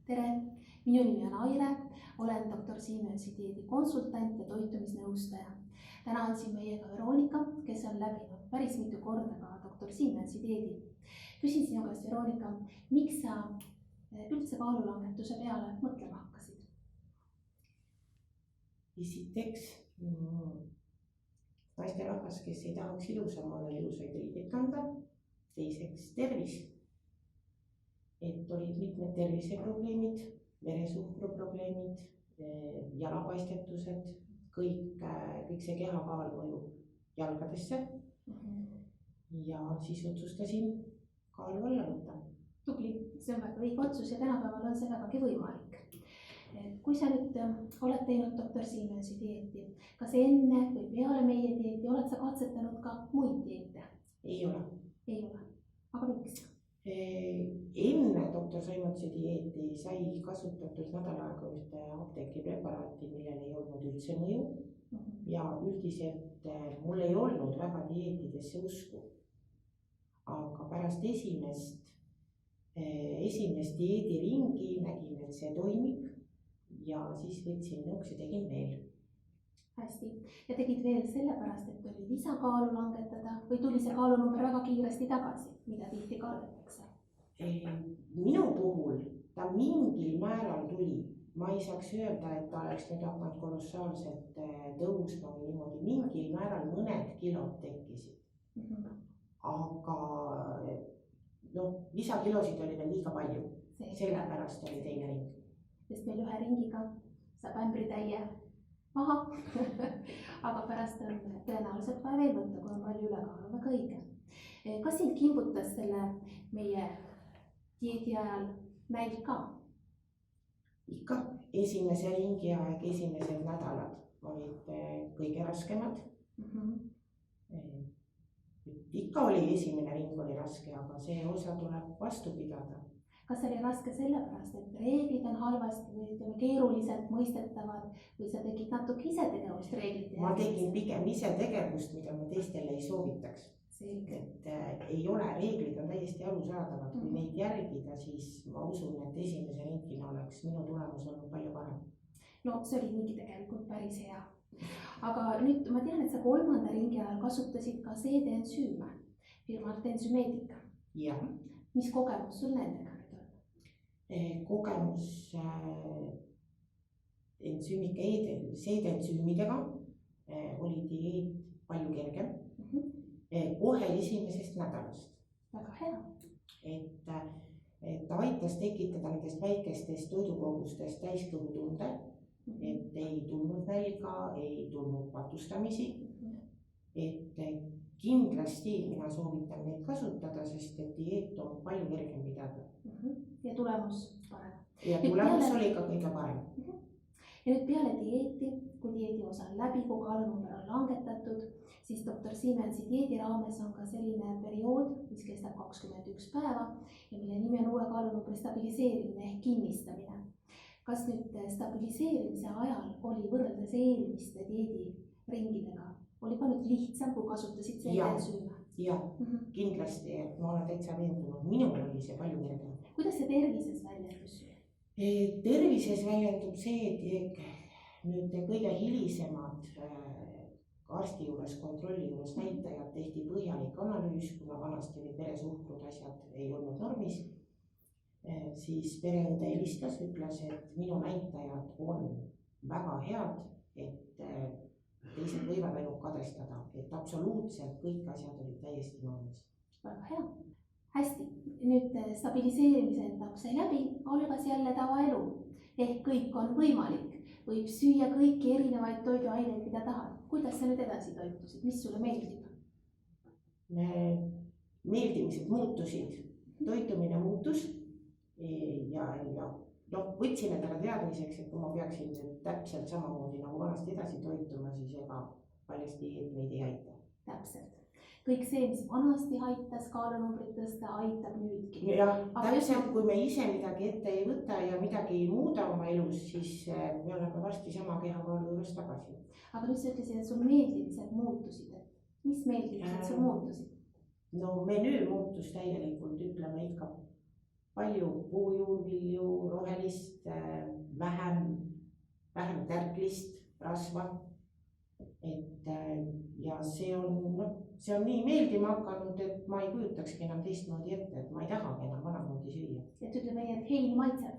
Tere, minu nimi on Aire, olen doktor Simensi dieedi konsultant ja toitumisnõustaja. Täna on siin meiega Veronika, kes on läbinud päris mitu korda ka doktor Simensi dieedi. Küsin sinu käest, Veronika, miks sa üldse kaalulangetuse peale mõtlema hakkasid? Esiteks naisterahvas, kes ei tahaks ilusamale ilusaid riideid kanda. Teiseks tervis. Et olid mitmed terviseprobleemid, veresuhkruprobleemid, jalapaistetused, kõik see kehakaal mõjub jalgadesse. Ja siis otsustasin kaalu alla võtta. Tubli, see on väga õige otsus ja tänapäeval on see vägagi võimalik. Kui sa nüüd oled teinud doktor Simensi dieeti, kas enne või peale meie dieeti oled sa katsetanud ka muid dieete? Ei ole. Ei ole. Aga miks? Enne doktor Simensi dieeti sai kasutatud nädal aega ühte apteeki preparaati, millel ei olnud üldse mõju. Ja üldiselt mul ei olnud väga dieetidesse usku. Aga pärast esimest dieediringi nägin, et see toimib. Ja siis võtsin nõuks ja tegin veel. Hästi. Ja tegid veel sellepärast, et oli lisakaalu langetada või tuli see kaalunumber väga kiiresti tagasi, mida tihti kardetakse? Minu puhul ta mingil määral tuli. Ma ei saaks öelda, et ta oleks nüüd hakanud kolossaalselt tõusma või niimoodi. Mingil määral mõned kilod tekkisid. Aga lisakilosid oli veel liiga palju. Sellepärast oli teine ring. Sest meil ühe ringiga saab ämbritäie maha, aga pärast on tõenäoliselt vaja veel võtta, kui on palju ülekaalu, väga õige. Kas sind kimbutas selle meie dieedi ajal nälg ka? Ikka. Esimese ringi aeg, esimesed nädalad olid kõige raskemad. Ikka oli esimene ring oli raske, aga see osa tuleb vastu pidada. Kas oli raske sellepärast, et reeglid on halvasti või keeruliselt mõistetavad või sa tegid natuke ise tegevust reeglite? Ma tegin pigem ise tegevust, mida ma teistele ei soovitaks. Selge. Et ei ole, reeglid on täiesti arusaadavad. Kui neid järgida, siis ma usun, et esimese ringina oleks minu tulemus olnud palju parem. No see oli niigi tegelikult päris hea. Aga nüüd ma tean, et sa 3. ringi ajal kasutasid ka seedensüüme firmalt Ensümeetika. Ja. Mis kogemus sul nendega? Kogemus seedensüümidega oli dieet palju kergem. Kohe esimesest nädalast. Väga hea. Et aitas tekitada nendest väikestest toidukogustest täiskõhutunde, et ei tulnud nälga, ei tulnud patustamisi. Et kindlasti mina soovitan neid kasutada, sest et dieet on palju kergem pidada. Ja tulemus parem. Ja tulemus oli ka kõige parem. Ja nüüd peale dieeti, kui dieedi osa on läbi, kui kaalunumber on langetatud, siis doktor Simensi dieedi raames on ka selline periood, mis kestab 21 päeva ja mille nimi on uue kaalunumbri stabiliseerimine ehk kinnistamine. Kas nüüd stabiliseerimise ajal oli võrreldes eelmiste dieediringidega? Oli ka nüüd lihtsam, kui kasutasid seedensüüme? Ja, kindlasti, et ma olen täitsa veendunud. Minul oli see palju kergem. Kuidas see tervises väljendus? Tervises väljendub see, et nüüd kõige hilisemad arsti juures, kontrolli juures näitajad tehti põhjalik analüüs, kuna vanasti olid veresuhkrud asjad ei olnud normis. Siis pereõde helistas, ütles, et minu näitajad on väga head, et teised võivad ainult kadestada, et absoluutselt kõik asjad olid täiesti normis. Väga hea. Hästi, nüüd stabiliseerimise etapp sai läbi, algas jälle tavaelu. Ehk kõik on võimalik. Võib süüa kõiki erinevaid toiduaineid, mida tahad. Kuidas sa nüüd edasi toitusid? Mis sulle meeldib? Meeldimised muutusid. Toitumine muutus ja võtsin endale teadmiseks, et kui ma peaksin täpselt samamoodi nagu vanasti edasi toituma, siis ega paljast dieet meid ei aita. Täpselt. Kõik see, mis vanasti aitas kaalunumbrit tõsta, aitab nüüdki. Ja täpselt, kui me ise midagi ette ei võta ja midagi ei muuda oma elus, siis me oleme varsti sama kehakaalu juures tagasi. Aga nüüd sa ütlesid, et sul meeldimised muutusid. Mis meeldimised sul muutusid? No menüü muutus täielikult, ütleme ikka palju puujuurvilju, rohelist, vähem tärklist rasva. et ja see on nii meeldima hakanud, et ma ei kujutakski enam teistmoodi ette, et ma ei tahagi enam vanamoodi süüa. et ütleme nii, et hein maitseb.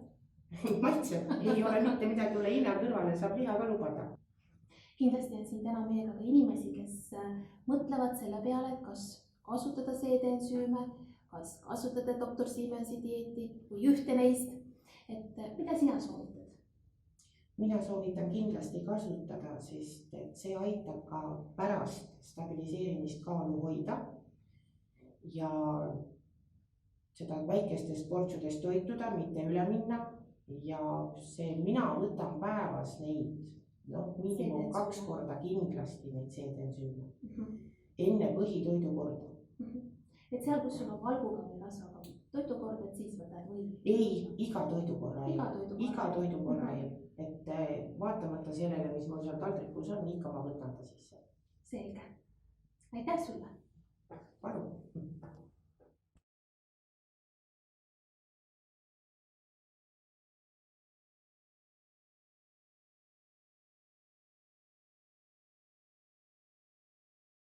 maitseb, ei ole mitte midagi üle hinna kõrvale, saab liha ka lubada. kindlasti on siin täna meiega ka inimesi, kes mõtlevad selle peale, et kas kasutada seedeensüüme, kas kasutada doktor Siemensi dieeti või ühte neist. et mida sina soovitad? mina soovitan kindlasti kasutada, sest et see aitab ka pärast stabiliseerimist kaalu hoida ja seda väikestest portsudest toituda, mitte üle minna. ja see, mina võtan päevas neid, miinimum 2 korda kindlasti neid seedeensüüme enne põhitoidukorda. et seal, kus sul on valguga või rasvaga toidukord, et siis võtad või? ei, iga toidukorra eel. et vaatamata sellele, mis mul seal taldrikus on, ikka ma võtan ta sisse. selge, aitäh sulle.